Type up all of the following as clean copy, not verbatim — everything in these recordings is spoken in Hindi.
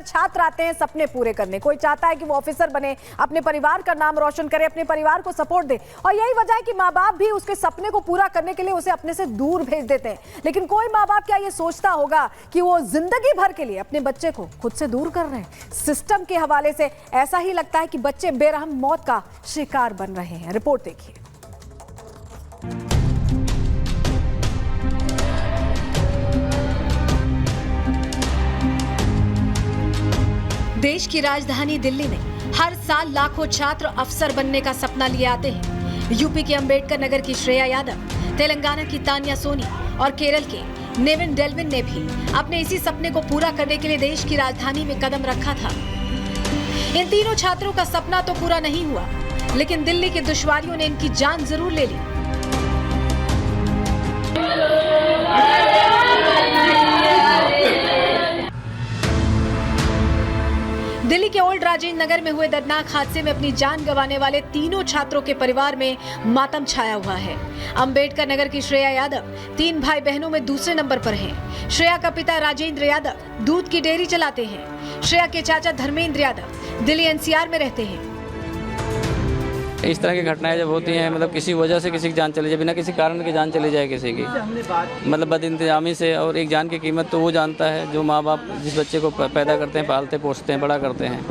अंदर छात्र आते हैं सपने पूरे करने। कोई चाहता है कि वो ऑफिसर बने, अपने परिवार का नाम रोशन करे, अपने परिवार को सपोर्ट दे, और यही वजह है कि माँ बाप भी उसके सपने को पूरा करने के लिए उसे अपने से दूर भेज देते हैं। लेकिन कोई माँ बाप क्या ये सोचता होगा कि वो जिंदगी भर के लिए अपने बच्चे को खुद से दूर कर रहे हैं? सिस्टम के हवाले से ऐसा ही लगता है कि बच्चे बेरहम मौत का शिकार बन रहे हैं। रिपोर्ट देखिए। देश की राजधानी दिल्ली में हर साल लाखों छात्र अफसर बनने का सपना लिए आते हैं। यूपी के अंबेडकर नगर की श्रेया यादव, तेलंगाना की तान्या सोनी और केरल के नेविन डेल्विन ने भी अपने इसी सपने को पूरा करने के लिए देश की राजधानी में कदम रखा था। इन तीनों छात्रों का सपना तो पूरा नहीं हुआ, लेकिन दिल्ली की दुश्वारियों ने इनकी जान जरूर ले ली। दिल्ली के ओल्ड राजेंद्र नगर में हुए दर्दनाक हादसे में अपनी जान गंवाने वाले तीनों छात्रों के परिवार में मातम छाया हुआ है। अंबेडकर नगर की श्रेया यादव 3 भाई बहनों में दूसरे नंबर पर हैं। श्रेया का पिता राजेंद्र यादव दूध की डेयरी चलाते हैं। श्रेया के चाचा धर्मेंद्र यादव दिल्ली एनसीआर में रहते हैं। इस तरह की घटनाएं जब होती हैं, मतलब किसी वजह से किसी की जान चली जाए, बिना किसी कारण की जान चली जाए किसी की, मतलब बदइंतजामी से, और एक जान की कीमत तो वो जानता है जो माँ बाप जिस बच्चे को पैदा करते हैं, पालते पोसते हैं, बड़ा करते हैं,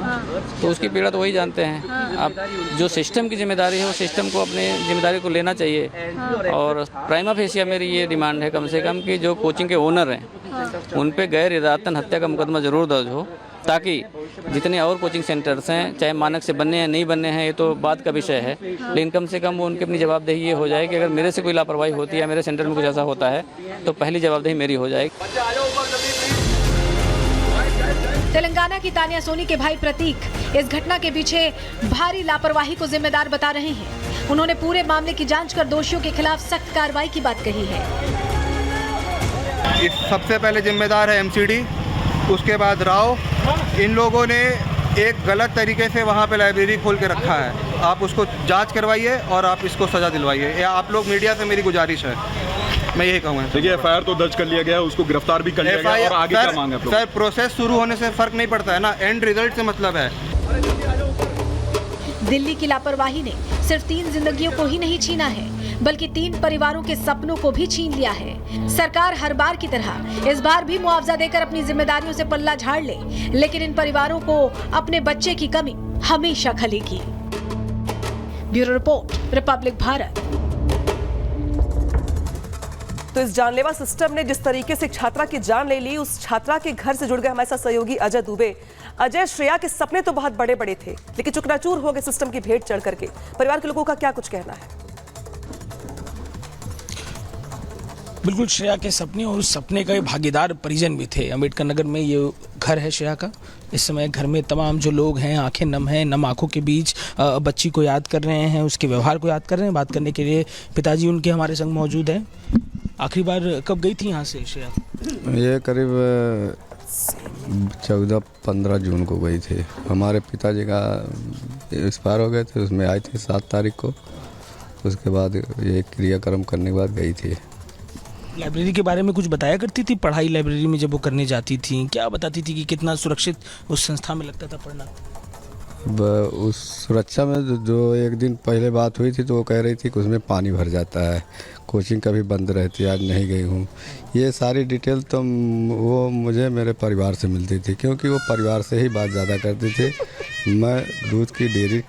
तो उसकी पीड़ा तो वही जानते हैं। अब जो सिस्टम की जिम्मेदारी है वो सिस्टम को अपनी जिम्मेदारी को लेना चाहिए। और प्राइमा फेसिया मेरी ये डिमांड है कम से कम कि जो कोचिंग के ओनर हैं उन पर गैर इरादतन हत्या का मुकदमा ज़रूर दर्ज हो, ताकि जितने और कोचिंग सेंटर्स हैं, चाहे मानक से बनने हैं नहीं बनने हैं ये तो बात का विषय है, लेकिन कम से कम वो उनकी अपनी जवाबदेही ये हो जाए कि अगर मेरे से कोई लापरवाही होती है या मेरे सेंटर में कुछ ऐसा होता है तो पहली जवाबदेही मेरी हो जाएगी। तेलंगाना की तान्या सोनी के भाई प्रतीक इस घटना के पीछे भारी लापरवाही को जिम्मेदार बता रहे हैं। उन्होंने पूरे मामले की जांच कर दोषियों के खिलाफ सख्त कार्रवाई की बात कही है। इस सबसे पहले जिम्मेदार है एमसीडी, उसके बाद राव। इन लोगों ने एक गलत तरीके से वहाँ पे लाइब्रेरी खोल के रखा है। आप उसको जांच करवाइए और आप इसको सज़ा दिलवाइए। या आप लोग मीडिया से मेरी गुजारिश है, मैं यही कहूँगा। देखिए एफआईआर तो दर्ज कर लिया गया है, उसको गिरफ्तार भी कर लिया गया है, और आगे क्या मांगे आप लोग? सर प्रोसेस शुरू होने से फर्क नहीं पड़ता है ना, एंड रिजल्ट से मतलब है। दिल्ली की लापरवाही ने सिर्फ 3 जिंदगियों को ही नहीं छीना है, बल्कि 3 परिवारों के सपनों को भी छीन लिया है। सरकार हर बार की तरह इस बार भी मुआवजा देकर अपनी जिम्मेदारियों से पल्ला झाड़ ले, लेकिन इन परिवारों को अपने बच्चे की कमी हमेशा खलेगी। Bureau report, Republic Bharat. तो इस जानलेवा सिस्टम ने जिस तरीके से छात्रा की जान ले ली, उस छात्रा के घर से जुड़ गए हमारे साथ सहयोगी अजय दुबे। अजय, श्रेया के सपने तो बहुत बड़े बड़े थे, लेकिन चुकनाचूर हो गए सिस्टम की भेंट चढ़ करके। परिवार के लोगों का क्या कुछ कहना है? बिल्कुल, श्रेया के सपने और उस सपने का भागीदार परिजन भी थे। अंबेडकर नगर में ये घर है श्रेया का। इस समय घर में तमाम जो लोग हैं आंखें नम हैं, नम आंखों के बीच बच्ची को याद कर रहे हैं, उसके व्यवहार को याद कर रहे हैं। बात करने के लिए पिताजी उनके हमारे संग मौजूद हैं। आखिरी बार कब गई थी यहाँ से श्रेया? ये करीब 14-15 जून को गई थी। हमारे पिताजी का एक्सपायर हो गए थे, उसमें आई थी 7 तारीख को। उसके बाद ये क्रियाक्रम करने के बाद गई थी। लाइब्रेरी के बारे में कुछ बताया करती थी? पढ़ाई लाइब्रेरी में जब वो करने जाती थी क्या बताती थी कि कितना सुरक्षित उस संस्था में लगता था पढ़ना? उस सुरक्षा में जो एक दिन पहले बात हुई थी तो वो कह रही थी कि उसमें पानी भर जाता है, कोचिंग कभी बंद रहती है, आज नहीं गई हूँ। ये सारी डिटेल तो वो मुझे मेरे परिवार से मिलती थी, क्योंकि वो परिवार से ही बात ज़्यादा करती थी। मैं दूध की डेयरी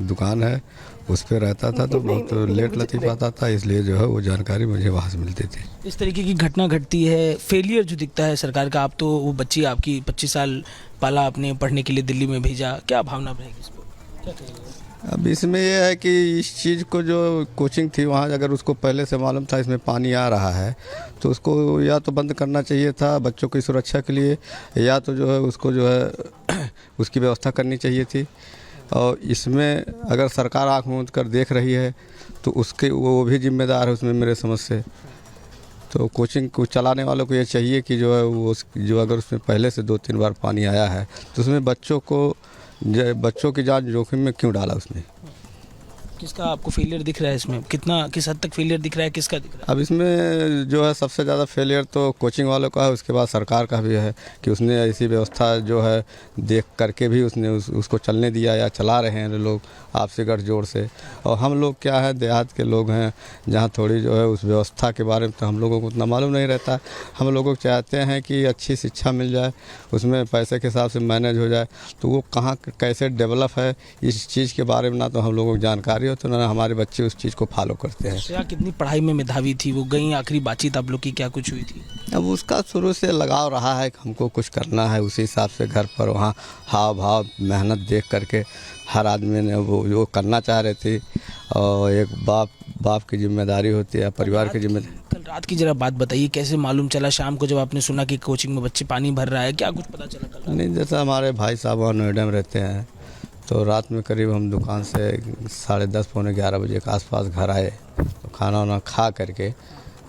दुकान है उस पर रहता था, तो बहुत लेट लतीफ़ आता था, इसलिए जो है वो जानकारी मुझे वहाँ से मिलती थी। इस तरीके की घटना घटती है, फेलियर जो दिखता है सरकार का। आप तो वो बच्ची आपकी 25 साल पाला, आपने पढ़ने के लिए दिल्ली में भेजा, क्या भावना रहेगी इस पर, क्या कहेंगे? अब इसमें यह है कि इस चीज़ को जो कोचिंग थी वहाँ अगर उसको पहले से मालूम था इसमें पानी आ रहा है तो उसको या तो बंद करना चाहिए था बच्चों की सुरक्षा के लिए, या तो जो है उसको जो है उसकी व्यवस्था करनी चाहिए थी। और इसमें अगर सरकार आँख मूंद कर देख रही है तो उसके वो भी जिम्मेदार है उसमें मेरे समझ से। तो कोचिंग को चलाने वालों को ये चाहिए कि जो है वो जो अगर उसमें पहले से 2-3 बार पानी आया है तो उसमें बच्चों की जान जोखिम में क्यों डाला उसने। किसका आपको फेलियर दिख रहा है इसमें? किस हद तक फेलियर दिख रहा है, किसका दिख रहा है? अब इसमें जो है सबसे ज़्यादा फेलियर तो कोचिंग वालों का है, उसके बाद सरकार का भी है कि उसने ऐसी व्यवस्था जो है देख करके भी उसने उसको चलने दिया या चला रहे हैं लोग आपसी गठजोड़ से। और हम लोग क्या है, देहात के लोग हैं, जहाँ थोड़ी जो है उस व्यवस्था के बारे में तो हम लोगों को उतना मालूम नहीं रहता। हम लोग चाहते हैं कि अच्छी शिक्षा मिल जाए, उसमें पैसे के हिसाब से मैनेज हो जाए, तो वो कहाँ कैसे डेवलप है इस चीज़ के बारे में ना तो हम लोगों को जानकारी हो, तो ना हमारे बच्चे उस चीज़ को फॉलो करते हैं। श्रेया कितनी पढ़ाई में मेधावी थी? वो गई, आखिरी बातचीत आप लोग की क्या कुछ हुई थी? अब उसका शुरू से लगाव रहा है कि हमको कुछ करना है, उसी हिसाब से घर पर वहाँ हाव भाव मेहनत देख करके हर आदमी ने वो करना चाह रहे थे। और एक बाप की जिम्मेदारी होती है, परिवार की जिम्मेदारी। कल रात की जरा बात बताइए, कैसे मालूम चला शाम को जब आपने सुना कि कोचिंग में बच्चे पानी भर रहा है, क्या कुछ पता चला कल? नहीं, जैसा हमारे भाई साहब वहाँ नोएडा में रहते हैं, तो रात में करीब हम दुकान से 10:30 पौने 11 बजे के आसपास घर आए, तो खाना वाना खा करके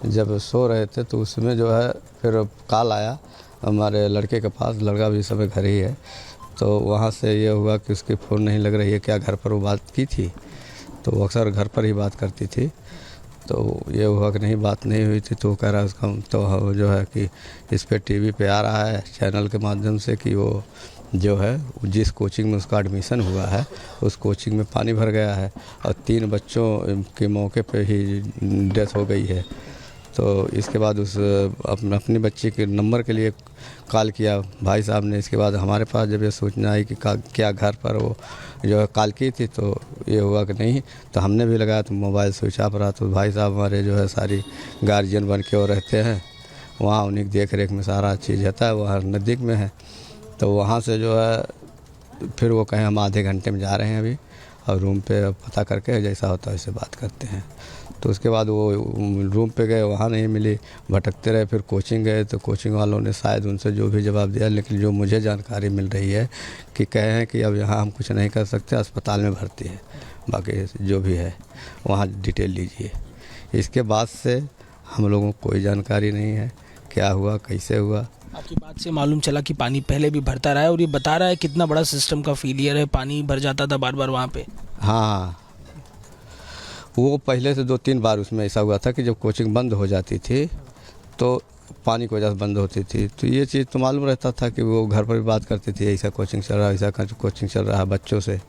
जब सो रहे थे तो उसमें जो है फिर कॉल आया हमारे लड़के के पास, लड़का भी इस समय घर ही है। तो वहाँ से ये हुआ कि उसकी फ़ोन नहीं लग रही है, क्या घर पर वो बात की थी? तो वो अक्सर घर पर ही बात करती थी। तो ये हुआ कि नहीं, बात नहीं हुई थी। तो वो कह रहा है उसका तो जो है कि इस पे टीवी पे आ रहा है चैनल के माध्यम से कि वो जो है जिस कोचिंग में उसका एडमिशन हुआ है उस कोचिंग में पानी भर गया है और 3 बच्चों के मौके पे ही डेथ हो गई है। तो इसके बाद उस अपनी बच्ची के नंबर के लिए कॉल किया भाई साहब ने। इसके बाद हमारे पास जब ये सूचना आई कि क्या घर पर वो जो है कॉल की थी, तो ये हुआ कि नहीं, तो हमने भी लगाया तो मोबाइल स्विच ऑफ रहा। तो भाई साहब हमारे जो है सारी गार्जियन बन के और रहते हैं वहाँ, उन्हीं की देख रेख में सारा चीज़ रहता है, वहाँ नज़दीक में है। तो वहाँ से जो है फिर वो कहें हम आधे घंटे में जा रहे हैं अभी, और रूम पे पता करके जैसा होता है वैसे बात करते हैं। तो उसके बाद वो रूम पे गए, वहाँ नहीं मिली, भटकते रहे। फिर कोचिंग गए तो कोचिंग वालों ने शायद उनसे जो भी जवाब दिया, लेकिन जो मुझे जानकारी मिल रही है कि कहे हैं कि अब यहाँ हम कुछ नहीं कर सकते, अस्पताल में भर्ती है, बाकी जो भी है वहाँ डिटेल लीजिए। इसके बाद से हम लोगों को कोई जानकारी नहीं है क्या हुआ, कैसे हुआ। आपकी बात से मालूम चला कि पानी पहले भी भरता रहा है, और ये बता रहा है कितना बड़ा सिस्टम का फेलियर है, पानी भर जाता था बार बार वहाँ पे। हाँ, वो पहले से 2-3 बार उसमें ऐसा हुआ था कि जब कोचिंग बंद हो जाती थी तो पानी की वजह से बंद होती थी। तो ये चीज़ तो मालूम रहता था कि वो घर पर भी बात करती थी, ऐसा कोचिंग चल रहा है, ऐसा कोचिंग चल रहा है बच्चों से।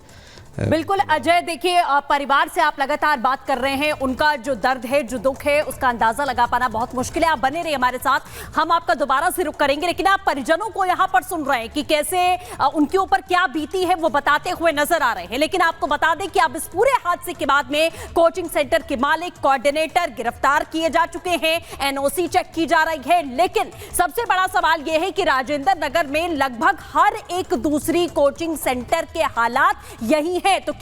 बिल्कुल अजय, देखिए परिवार से आप लगातार बात कर रहे हैं, उनका जो दर्द है, जो दुख है, उसका अंदाजा लगा पाना बहुत मुश्किल है। आप बने रहिए हमारे साथ, हम आपका दोबारा से रुख करेंगे। लेकिन आप परिजनों को यहाँ पर सुन रहे हैं कि कैसे उनके ऊपर क्या बीती है, वो बताते हुए नजर आ रहे हैं। लेकिन आपको बता दें कि अब इस पूरे हादसे के बाद में कोचिंग सेंटर के मालिक, कोऑर्डिनेटर गिरफ्तार किए जा चुके हैं, एनओसी चेक की जा रही है। लेकिन सबसे बड़ा सवाल यह है कि राजेंद्र नगर में लगभग हर एक दूसरी कोचिंग सेंटर के हालात यही है। तो